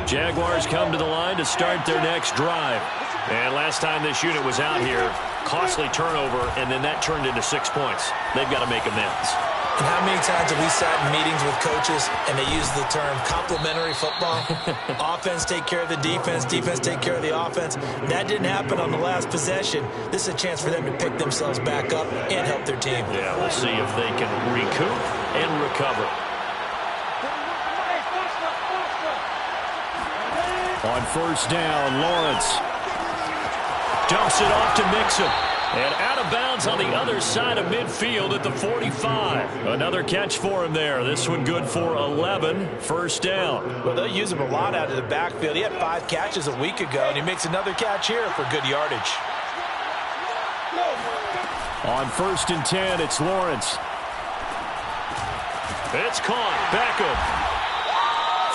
Jaguars come to the line to start their next drive. And last time this unit was out here, costly turnover, and then that turned into 6 points. They've got to make amends. And how many times have we sat in meetings with coaches and they use the term complementary football? Offense take care of the defense, defense take care of the offense. That didn't happen on the last possession. This is a chance for them to pick themselves back up and help their team. Yeah, we'll see if they can recoup and recover. On first down, Lawrence dumps it off to Mixon. And out of bounds on the other side of midfield at the 45. Another catch for him there. This one good for 11. First down. Well, they'll use him a lot out of the backfield. He had 5 catches a week ago, and he makes another catch here for good yardage. On first and 10, it's Lawrence. It's caught. Beckham.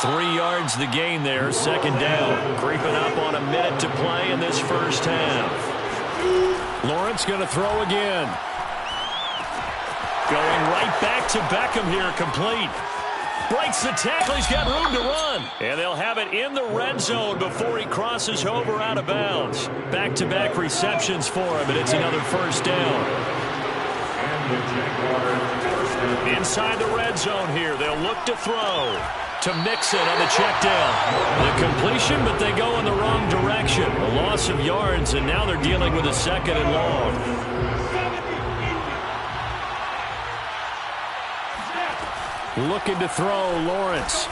3 yards the gain there. Second down. Creeping up on a minute to play in this first half. Lawrence going to throw again. Going right back to Beckham here, complete. Breaks the tackle, he's got room to run. And they'll have it in the red zone before he crosses over out of bounds. Back-to-back receptions for him, and it's another first down. Inside the red zone here, they'll look to throw. To Mixon on the check down. The completion, but they go in the wrong direction. A loss of yards, and now they're dealing with a second and long. Looking to throw, Lawrence.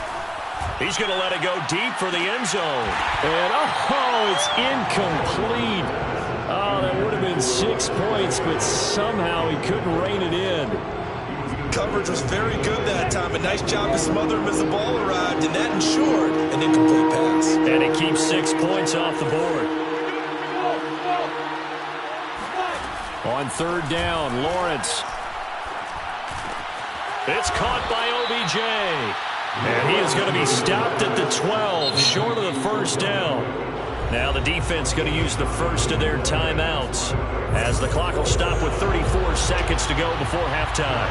He's going to let it go deep for the end zone. And, oh, it's incomplete. Oh, that would have been 6 points, but somehow he couldn't rein it in. Coverage was very good that time. A nice job to smother him as the ball arrived, and that ensured an incomplete pass. And it keeps 6 points off the board. On third down, Lawrence. It's caught by OBJ. And he is going to be stopped at the 12, short of the first down. Now the defense going to use the first of their timeouts as the clock will stop with 34 seconds to go before halftime.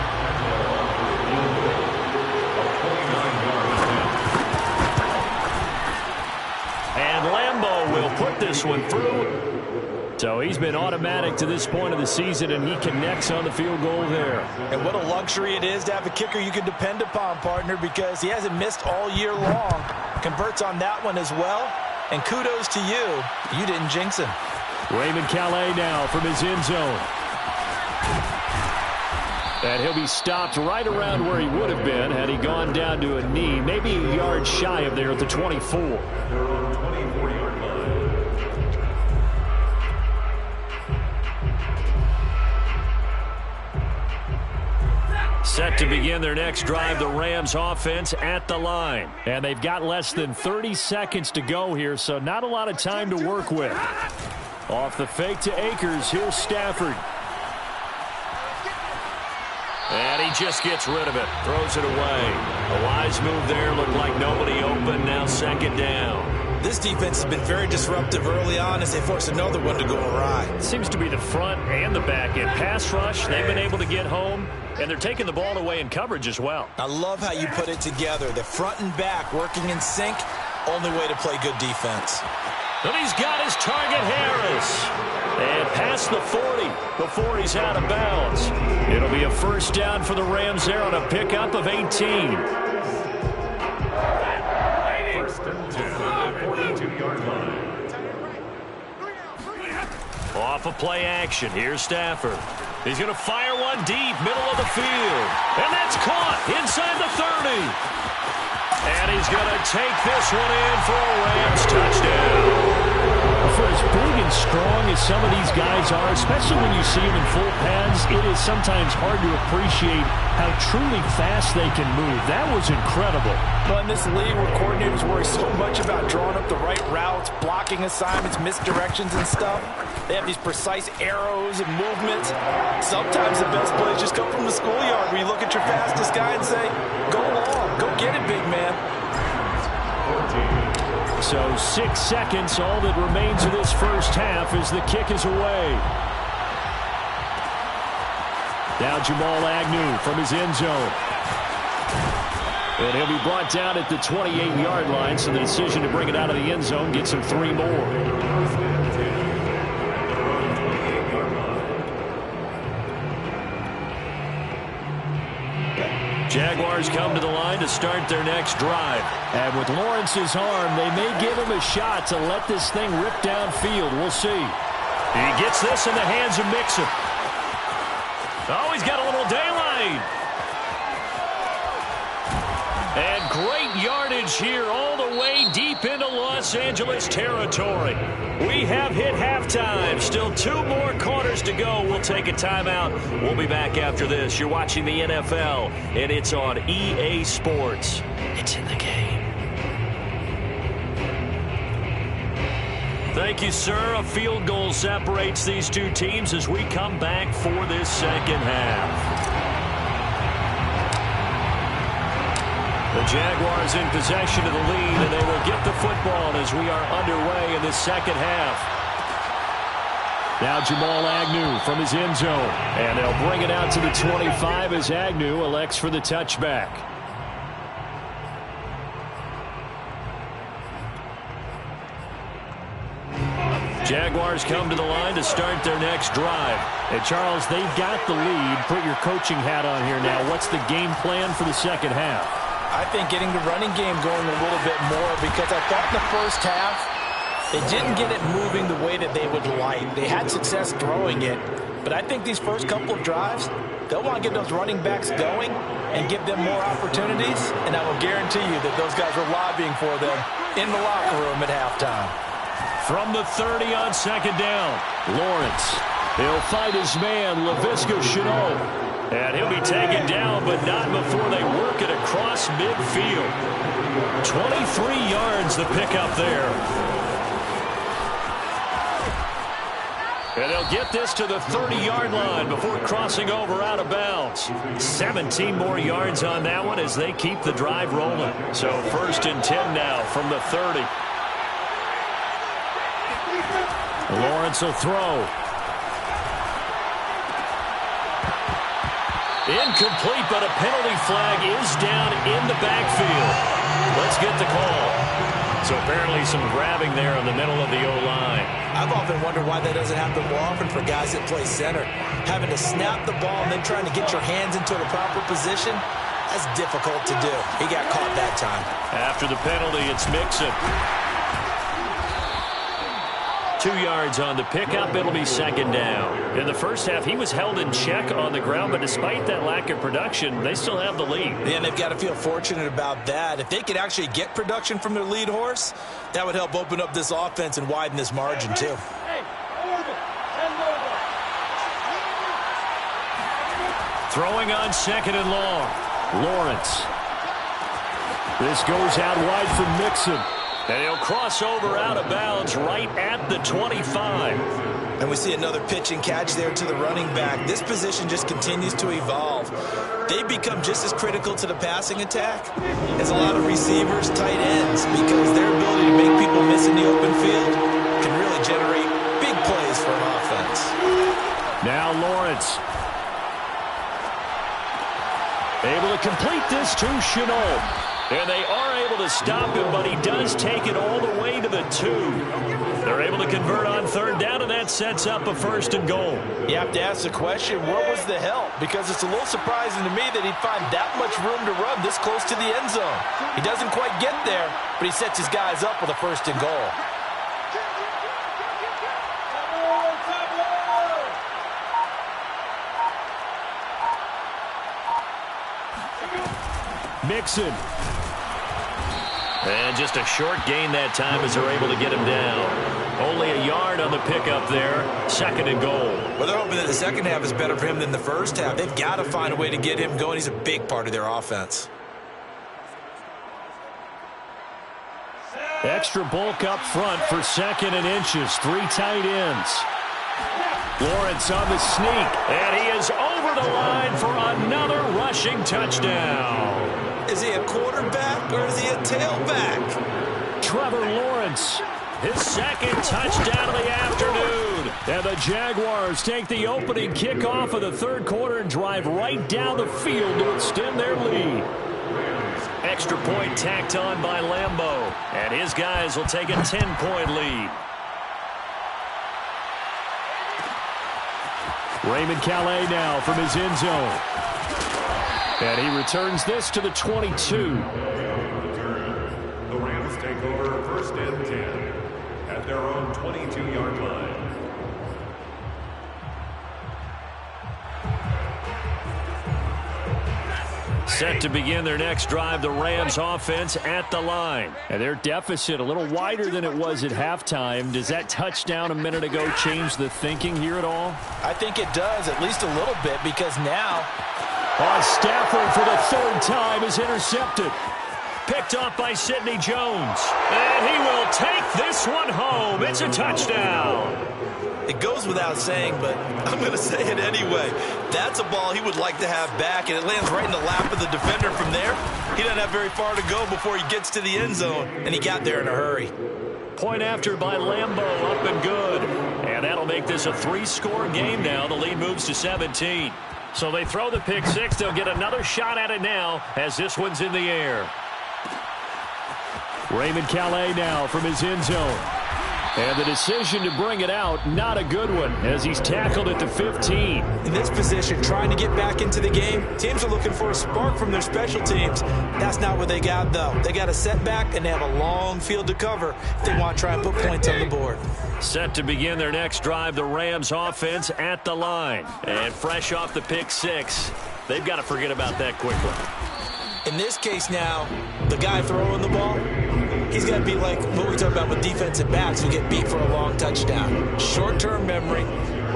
And Lambeau will put this one through. So he's been automatic to this point of the season, and he connects on the field goal there. And what a luxury it is to have a kicker you can depend upon, partner, because he hasn't missed all year long. Converts on that one as well. And kudos to you. You didn't jinx him. Raymond Calais now from his end zone. And he'll be stopped right around where he would have been had he gone down to a knee, maybe a yard shy of there at the 24. Set to begin their next drive, the Rams offense at the line. And they've got less than 30 seconds to go here, so not a lot of time to work with. Off the fake to Akers, here's Stafford. And he just gets rid of it, throws it away. A wise move there, looked like nobody open, now second down. This defense has been very disruptive early on as they force another one to go awry. Seems to be the front and the back end. Pass rush, they've been able to get home, and they're taking the ball away in coverage as well. I love how you put it together. The front and back working in sync, only way to play good defense. And he's got his target, Harris. And past the 40 before he's out of bounds. It'll be a first down for the Rams there on a pickup of 18. Off of play action, here's Stafford. He's going to fire one deep, middle of the field. And that's caught inside the 30. And he's going to take this one in for a Rams touchdown. For as big and strong as some of these guys are, especially when you see them in full pads, it is sometimes hard to appreciate how truly fast they can move. That was incredible. Well, in this league where coordinators worry so much about drawing up the right routes, blocking assignments, misdirections and stuff, they have these precise arrows and movements. Sometimes the best plays just come from the schoolyard where you look at your fastest guy and say, go long, go get it, big man. So 6 seconds, all that remains of this first half as the kick is away. Now Jamal Agnew from his end zone. And he'll be brought down at the 28-yard line, so the decision to bring it out of the end zone gets him 3 more. Jaguars come to the line to start their next drive. And with Lawrence's arm, they may give him a shot to let this thing rip downfield. We'll see. He gets this in the hands of Mixon. Oh, he's got a little daylight. And great yardage here all the way deep into Los Angeles territory. We have hit halftime. Still 2 more quarters to go. We'll take a timeout. We'll be back after this. You're watching the NFL, and it's on EA Sports. It's in the game. Thank you, sir. A field goal separates these two teams as we come back for this second half. The Jaguars in possession of the lead, and they will get the football as we are underway in the second half. Now Jamal Agnew from his end zone, and they'll bring it out to the 25 as Agnew elects for the touchback. Jaguars come to the line to start their next drive. And Charles, they've got the lead. Put your coaching hat on here now. What's the game plan for the second half? I think getting the running game going a little bit more, because I thought in the first half they didn't get it moving the way that they would like. They had success throwing it, but I think these first couple of drives, they'll want to get those running backs going and give them more opportunities, and I will guarantee you that those guys were lobbying for them in the locker room at halftime. From the 30 on second down, Lawrence. He'll fight his man, Laviska Shenault. And he'll be taken down, but not before they work it across midfield. 23 yards the pickup there. And they'll get this to the 30-yard line before crossing over out of bounds. 17 more yards on that one as they keep the drive rolling. So 1st and 10 now from the 30. Lawrence will throw. Incomplete, but a penalty flag is down in the backfield. Let's get the call. So apparently some grabbing there in the middle of the O-line. I've often wondered why that doesn't happen more often for guys that play center. Having to snap the ball and then trying to get your hands into the proper position, that's difficult to do. He got caught that time. After the penalty, it's Mixon. 2 yards on the pickup. It'll be second down. In the first half, he was held in check on the ground, but despite that lack of production, they still have the lead. Yeah, and they've got to feel fortunate about that. If they could actually get production from their lead horse, that would help open up this offense and widen this margin, too. Throwing on second and long. Lawrence. This goes out wide for Mixon. And he'll cross over out of bounds right at the 25. And we see another pitch and catch there to the running back. This position just continues to evolve. They become just as critical to the passing attack as a lot of receivers, tight ends, because their ability to make people miss in the open field can really generate big plays for an offense. Now Lawrence. Able to complete this to Shenault. And they are able to stop him, but he does take it all the way to the 2. They're able to convert on third down, and that sets up a 1st and goal. You have to ask the question, where was the help? Because it's a little surprising to me that he'd find that much room to run this close to the end zone. He doesn't quite get there, but he sets his guys up with a 1st and goal. Mixon. And just a short gain that time as they're able to get him down. Only a yard on the pickup there. 2nd and goal. Well, they're hoping that the second half is better for him than the first half. They've got to find a way to get him going. He's a big part of their offense. Extra bulk up front for 2nd and inches. 3 tight ends. Lawrence on the sneak. And he is over the line for another rushing touchdown. Is he a quarterback or is he a tailback? Trevor Lawrence, his 2nd touchdown of the afternoon. And the Jaguars take the opening kickoff of the 3rd quarter and drive right down the field to extend their lead. Extra point tacked on by Lambeau. And his guys will take a 10-point lead. Raymond Calais now from his end zone. And he returns this to the 22. The Rams take over first and 10 at their own 22-yard line. Set to begin their next drive, the Rams offense at the line. And their deficit a little wider than it was at halftime. Does that touchdown a minute ago change the thinking here at all? I think it does, at least a little bit, because now... Stafford for the third time is intercepted. Picked off by Sidney Jones. And he will take this one home. It's a touchdown. It goes without saying, but I'm going to say it anyway. That's a ball he would like to have back, and it lands right in the lap of the defender from there. He doesn't have very far to go before he gets to the end zone, and he got there in a hurry. Point after by Lambeau, up and good. And that'll make this a 3-score game now. The lead moves to 17. So they throw the pick six. They'll get another shot at it now as this one's in the air. Raymond Calais now from his end zone. And the decision to bring it out, not a good one, as he's tackled at the 15. In this position, trying to get back into the game, teams are looking for a spark from their special teams. That's not what they got, though. They got a setback, and they have a long field to cover if they want to try and put points on the board. Set to begin their next drive, the Rams offense at the line. And fresh off the pick six, they've got to forget about that quickly. In this case now, the guy throwing the ball, he's got to be like what we talk about with defensive backs who get beat for a long touchdown. Short-term memory,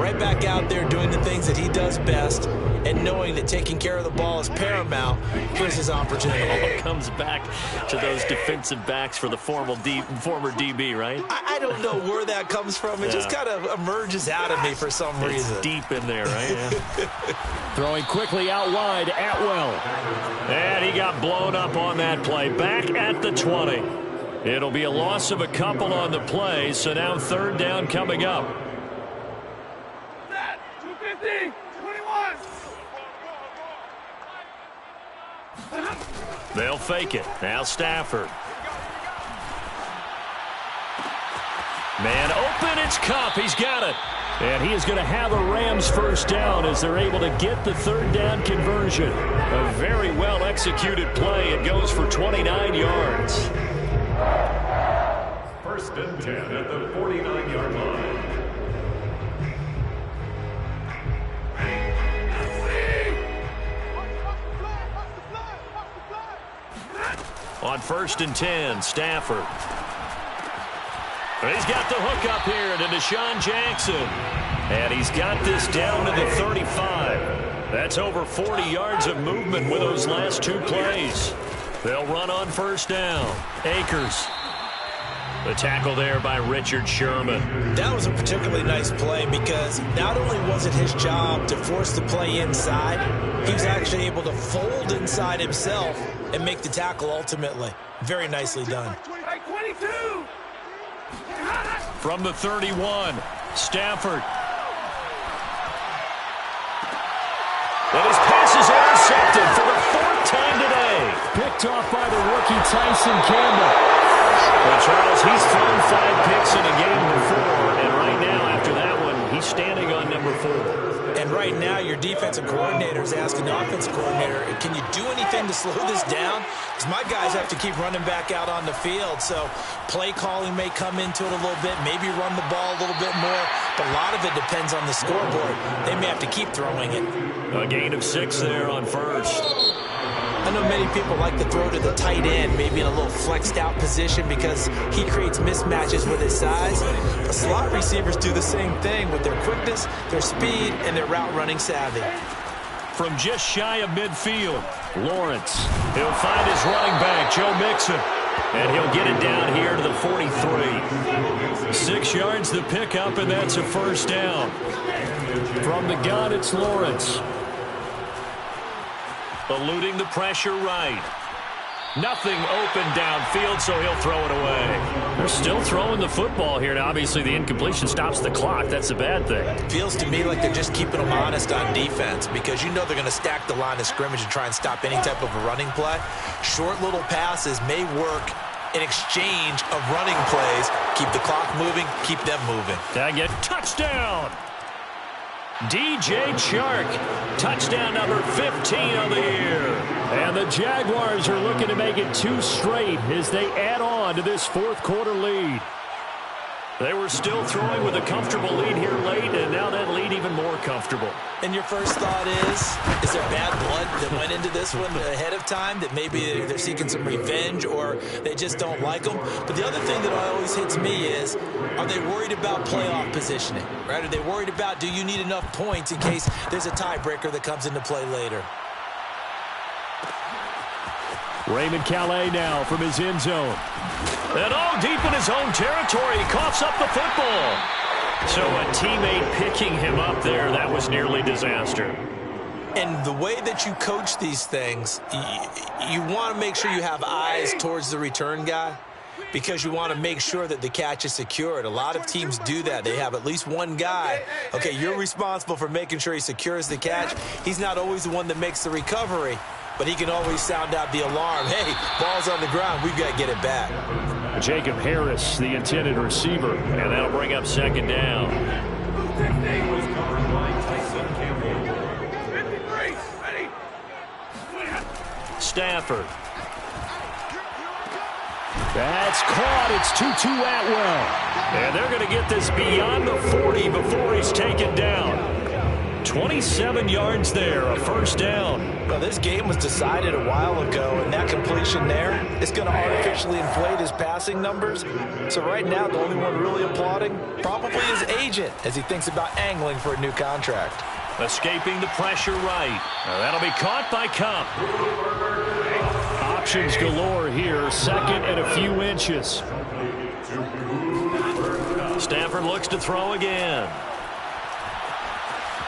right back out there doing the things that he does best, and knowing that taking care of the ball is paramount. Here's his opportunity. It all comes back to those defensive backs for the former DB, right? I don't know where that comes from. It just kind of emerges out of me for some reason. It's deep in there, right? Yeah. Throwing quickly out wide, Atwell. And he got blown up on that play. Back at the 20. It'll be a loss of a couple on the play, so now third down coming up. 250, 21. They'll fake it. Now Stafford. Man open, it's Cup. He's got it. And he is going to have a Rams first down as they're able to get the third down conversion. A very well-executed play. It goes for 29 yards. First and 10 at the 49-yard line. On first and 10, Stafford. He's got the hook up here to Deshaun Jackson. And he's got this down to the 35. That's over 40 yards of movement with those last two plays. They'll run on first down. Akers. The tackle there by Richard Sherman. That was a particularly nice play because not only was it his job to force the play inside, he was actually able to fold inside himself and make the tackle ultimately. Very nicely done. 22. From the 31, Stafford. And his pass is intercepted for the fourth time today. Picked off by the rookie Tyson Campbell. Well, Charles, he's thrown 5 picks in a game before, and right now, after that one, he's standing on number 4. And right now, your defensive coordinator is asking the offensive coordinator, can you do anything to slow this down? Because my guys have to keep running back out on the field, so play calling may come into it a little bit, maybe run the ball a little bit more, but a lot of it depends on the scoreboard. They may have to keep throwing it. A gain of 6 there on first. I know many people like to throw to the tight end, maybe in a little flexed out position because he creates mismatches with his size. But slot receivers do the same thing with their quickness, their speed, and their route running savvy. From just shy of midfield, Lawrence. He'll find his running back, Joe Mixon. And he'll get it down here to the 43. 6 yards the pickup, and that's a first down. From the gun, it's Lawrence. Eluding the pressure right. Nothing open downfield, so he'll throw it away. They're still throwing the football here. Now, obviously, the incompletion stops the clock. That's a bad thing. It feels to me like they're just keeping them honest on defense because you know they're going to stack the line of scrimmage and try and stop any type of a running play. Short little passes may work in exchange of running plays. Keep the clock moving, keep them moving. Tag it. Touchdown! DJ Chark, touchdown number 15 of the year. And the Jaguars are looking to make it 2 straight as they add on to this fourth quarter lead. They were still throwing with a comfortable lead here late, and now that lead even more comfortable. And your first thought is there bad blood that went into this one ahead of time, that maybe they're seeking some revenge or they just don't like them? But the other thing that always hits me is, are they worried about playoff positioning? Right? Are they worried about, do you need enough points in case there's a tiebreaker that comes into play later? Raymond Calais now from his end zone. And all deep in his own territory, he coughs up the football. So a teammate picking him up there, that was nearly disaster. And the way that you coach these things, you want to make sure you have eyes towards the return guy because you want to make sure that the catch is secured. A lot of teams do that. They have at least one guy. Okay, you're responsible for making sure he secures the catch. He's not always the one that makes the recovery, but he can always sound out the alarm. Hey, ball's on the ground. We've got to get it back. Jacob Harris, the intended receiver. And that'll bring up second down. Stafford. That's caught. It's Tutu Atwell. And they're going to get this beyond the 40 before he's taken down. 27 yards there, a first down. Well, this game was decided a while ago, and that completion there is going to artificially inflate his passing numbers. So right now, the only one really applauding probably his agent as he thinks about angling for a new contract. Escaping the pressure right. Now that'll be caught by Cup. Options galore here, second and a few inches. Stafford looks to throw again.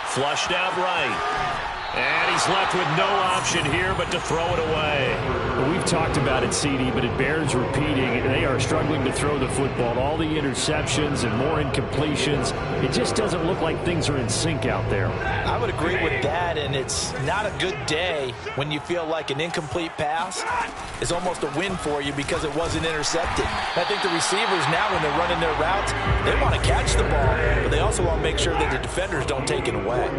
Flushed out right. And he's left with no option here but to throw it away. Well, we've talked about it, CD, but it bears repeating. They are struggling to throw the football. All the interceptions and more incompletions. It just doesn't look like things are in sync out there. I would agree with that, and it's not a good day when you feel like an incomplete pass is almost a win for you because it wasn't intercepted. I think the receivers now, when they're running their routes, they want to catch the ball, but they also want to make sure that the defenders don't take it away.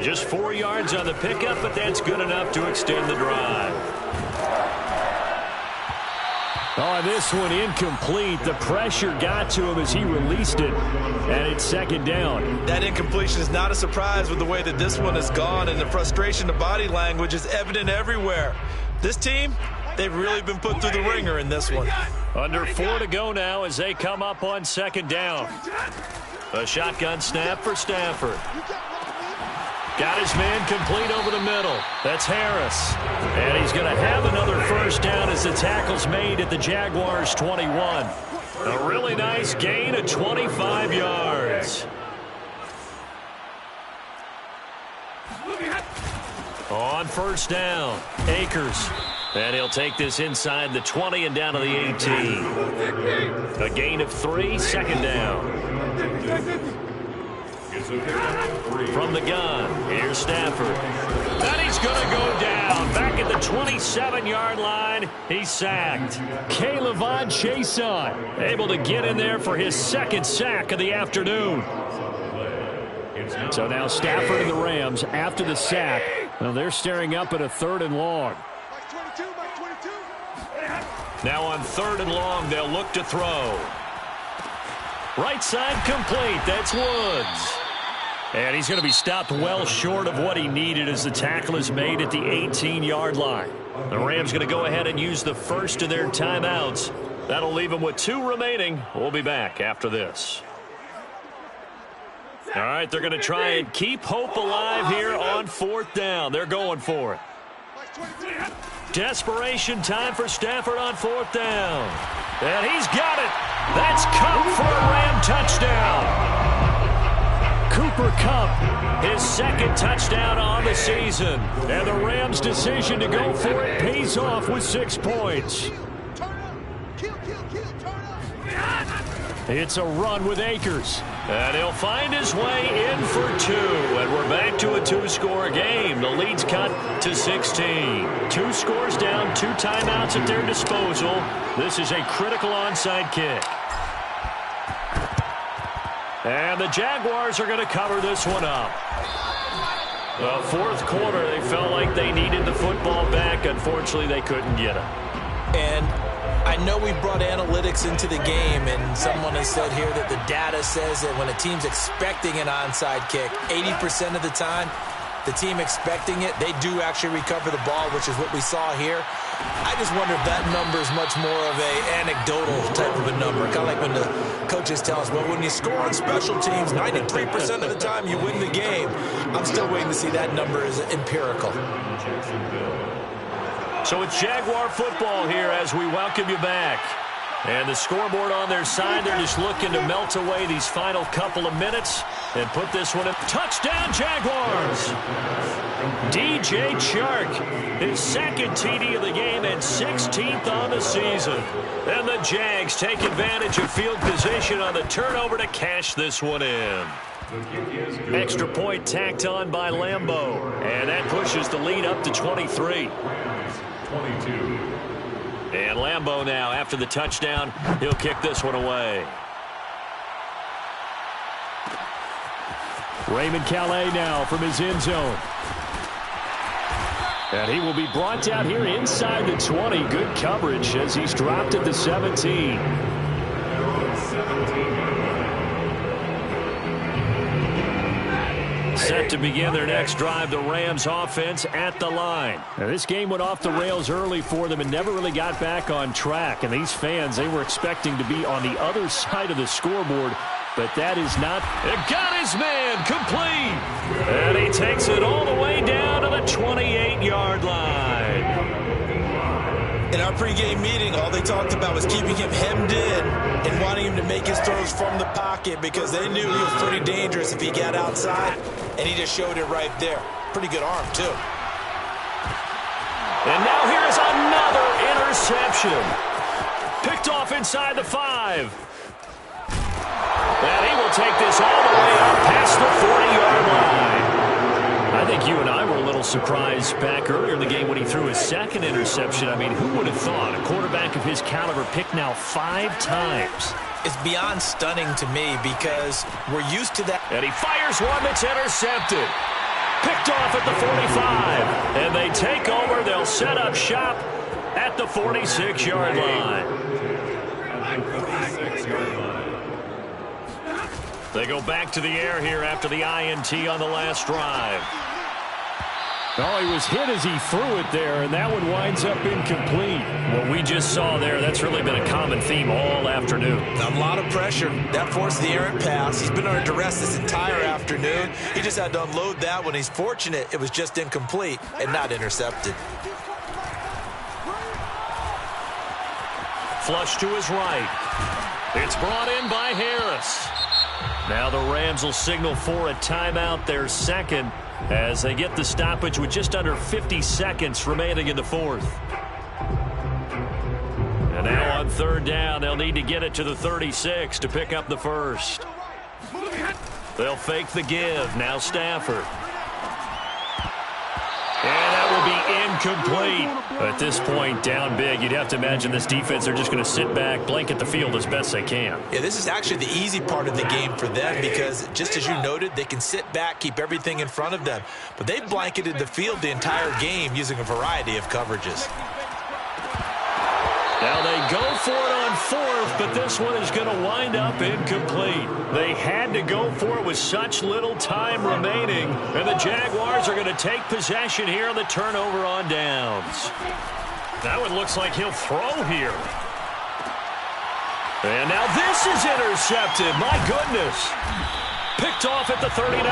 Just 4 yards on the pickup, but that's good enough to extend the drive. Oh, this one incomplete. The pressure got to him as he released it, and it's second down. That incompletion is not a surprise with the way that this one has gone, and the frustration, the body language is evident everywhere. This team, they've really been put through the ringer in this one. Under 4 to go now as they come up on second down. A shotgun snap for Stafford. Got his man complete over the middle. That's Harris. And he's going to have another first down as the tackle's made at the Jaguars' 21. A really nice gain of 25 yards. On first down, Akers. And he'll take this inside the 20 and down to the 18. A gain of 3, second down. From the gun, here's Stafford. And he's going to go down. Back at the 27-yard line, he's sacked. K'Lavon Chaisson able to get in there for his second sack of the afternoon. So now Stafford and the Rams, after the sack, well, they're staring up at a 3rd and long. Now on 3rd and long, they'll look to throw. Right side complete. That's Woods. And he's going to be stopped well short of what he needed as the tackle is made at the 18-yard line. The Rams going to go ahead and use the first of their timeouts. That'll leave them with 2 remaining. We'll be back after this. All right, they're going to try and keep hope alive here on 4th down. They're going for it. Desperation time for Stafford on 4th down. And he's got it. That's Cup for a Ram touchdown. Cooper Kupp. His second touchdown on the season. And the Rams' decision to go for it pays off with 6 points. It's a run with Akers. And he'll find his way in for 2. And we're back to a 2-score game. The lead's cut to 16. 2 scores down, 2 timeouts at their disposal. This is a critical onside kick. And the Jaguars are going to cover this one up. The fourth quarter, they felt like they needed the football back. Unfortunately, they couldn't get it. And I know we brought analytics into the game, and someone has said here that the data says that when a team's expecting an onside kick, 80% of the time, the team expecting it, they do actually recover the ball, which is what we saw here. I just wonder if that number is much more of a anecdotal type of a number. Kind of like when the coaches tell us, well, when you score on special teams, 93% of the time you win the game. I'm still waiting to see that number is empirical. So it's Jaguar football here as we welcome you back. And the scoreboard on their side, they're just looking to melt away these final couple of minutes and put this one in. Touchdown, Jaguars! DJ Chark, his second TD of the game and 16th on the season. And the Jags take advantage of field position on the turnover to cash this one in. Extra point tacked on by Lambeau. And that pushes the lead up to 23. 22. And Lambeau now, after the touchdown, he'll kick this one away. Raymond Calais now from his end zone. And he will be brought down here inside the 20. Good coverage as he's dropped at the 17. Set to begin their next drive, the Rams offense at the line. Now, this game went off the rails early for them and never really got back on track. And these fans, they were expecting to be on the other side of the scoreboard, but that is not. It got his man complete. And he takes it all the way down to the 28-yard line. In our pregame meeting, all they talked about was keeping him hemmed in and wanting him to make his throws from the pocket because they knew he was pretty dangerous if he got outside, and he just showed it right there. Pretty good arm, too. And now here's another interception. Picked off inside the 5. And he will take this all the way up past the 40-yard line. I think you and I were a little surprised back earlier in the game when he threw his second interception. I mean, who would have thought a quarterback of his caliber picked now 5 times? It's beyond stunning to me because we're used to that. And he fires one that's intercepted. Picked off at the 45. And they take over. They'll set up shop at the 46-yard line. They go back to the air here after the INT on the last drive. Oh, he was hit as he threw it there, and that one winds up incomplete. What we just saw there, that's really been a common theme all afternoon. A lot of pressure. That forced the errant pass. He's been under duress this entire afternoon. He just had to unload that one. He's fortunate it was just incomplete and not intercepted. Flush to his right. It's brought in by Harris. Now the Rams will signal for a timeout, their second, as they get the stoppage with just under 50 seconds remaining in the fourth. And now on third down, they'll need to get it to the 36 to pick up the first. They'll fake the give. Now Stafford. And that will be incomplete. At this point, down big, you'd have to imagine this defense are just going to sit back, blanket the field as best they can. Yeah, this is actually the easy part of the game for them because, just as you noted, they can sit back, keep everything in front of them. But they blanketed the field the entire game using a variety of coverages. Now they go for it on fourth, but this one is going to wind up incomplete. They had to go for it with such little time remaining, and the Jaguars are going to take possession here on the turnover on downs. That one looks like he'll throw here. And now this is intercepted. My goodness. Picked off at the 39.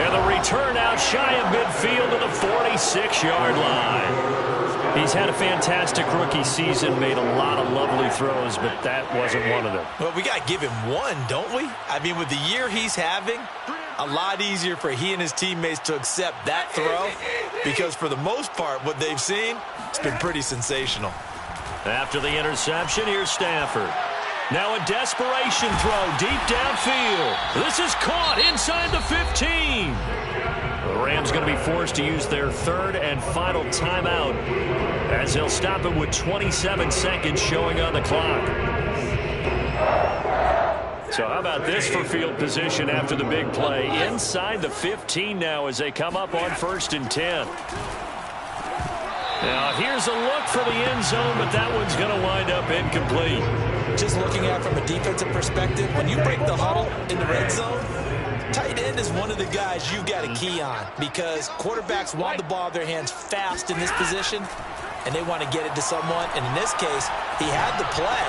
And the return out shy of midfield to the 46-yard line. He's had a fantastic rookie season, made a lot of lovely throws, but that wasn't one of them. Well, we got to give him one, don't we? I mean, with the year he's having, a lot easier for he and his teammates to accept that throw because for the most part, what they've seen, it's been pretty sensational. After the interception, here's Stafford. Now a desperation throw deep downfield. This is caught inside the 15. The Rams going to be forced to use their third and final timeout as they'll stop it with 27 seconds showing on the clock. So how about this for field position after the big play? Inside the 15 now as they come up on 1st and 10. Now here's a look for the end zone, but that one's going to wind up incomplete. Just looking at it from a defensive perspective, when you break the huddle in the red zone, tight end is one of the guys you've got a key on because quarterbacks want the ball in their hands fast in this position, and they want to get it to someone. And in this case, he had the play.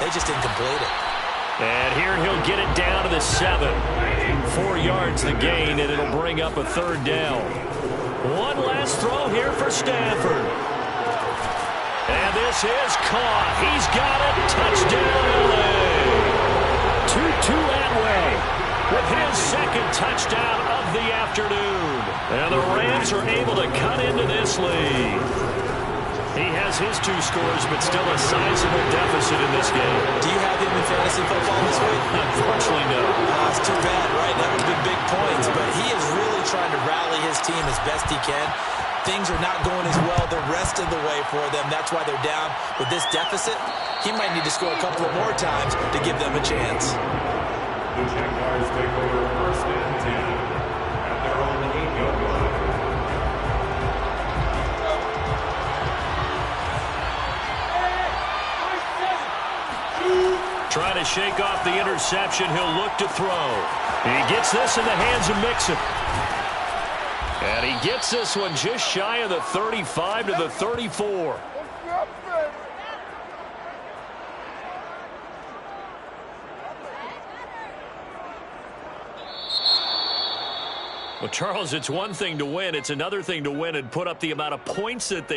They just didn't complete it. And here he'll get it down to the 7. 4 yards the gain, and it'll bring up a 3rd down. One last throw here for Stafford. And this is caught. He's got it. Touchdown, LA. Tutu Atwell with his 2nd touchdown of the afternoon. And the Rams are able to cut into this lead. He has his 2 scores, but still a sizable deficit in this game. Do you have him in fantasy football this week? Unfortunately, no. It's too bad, right? That would have been big points, but he is really trying to rally his team as best he can. Things are not going as well the rest of the way for them. That's why they're down with this deficit. He might need to score a couple of more times to give them a chance. The Jaguars take over 1st and 10 at their own 8-yard line. Trying to shake off the interception. He'll look to throw. He gets this in the hands of Mixon. And he gets this one just shy of the 35 to the 34. Well, Charles, it's one thing to win. It's another thing to win and put up the amount of points that they